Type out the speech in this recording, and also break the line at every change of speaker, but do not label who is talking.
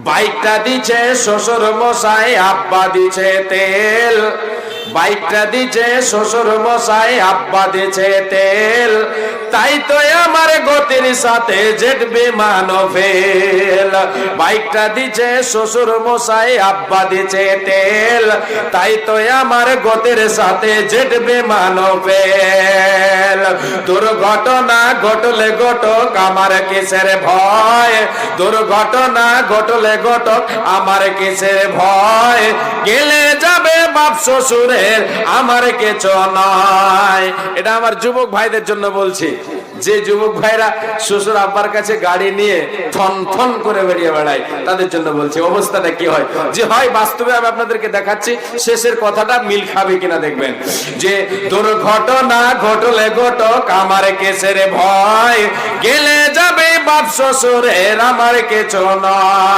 বাইকটা দিছে শ্বশুর মশাই, আব্বা দিছে তেল। বাইকটা দিছে শ্বশুর মশাই, আব্বা দিছে তেল। তাই তো আমার গতির সাথে জেট বিমান ফেল। বাইকটা দিছে শ্বশুর মশাই, আব্বা দিছে তেল। তাই তো আমার গতির সাথে জেট বিমান ফেল। দুর্ঘটনা ঘটলে ঘটক, আমার কিসের ভয়? দুর্ঘটনা ঘটলে ঘটক, আমার কিসের ভয়? গেলে যাবে বাপ শ্বশুরের, আমার কিছু নয়। এটা আমার যুবক ভাইদের জন্য বলছি, যে যুবক ভাইরা শ্বশুর আব্বার কাছে গাড়ি নিয়ে ফন ফন করে বেরিয়ে বেড়ায়, তাদের জন্য বলছি অবস্থাটা কি হয়। যে হয় বাস্তবে আমি আপনাদেরকে দেখাচ্ছি, শেষের কথাটা মিল খাবে কিনা দেখবেন। যে দুর্ঘটনা ঘটলে ঘটক, আমার কিসের ভয়? গেলে যাবে বাপ শ্বশুরের, আমার কিছু নয়।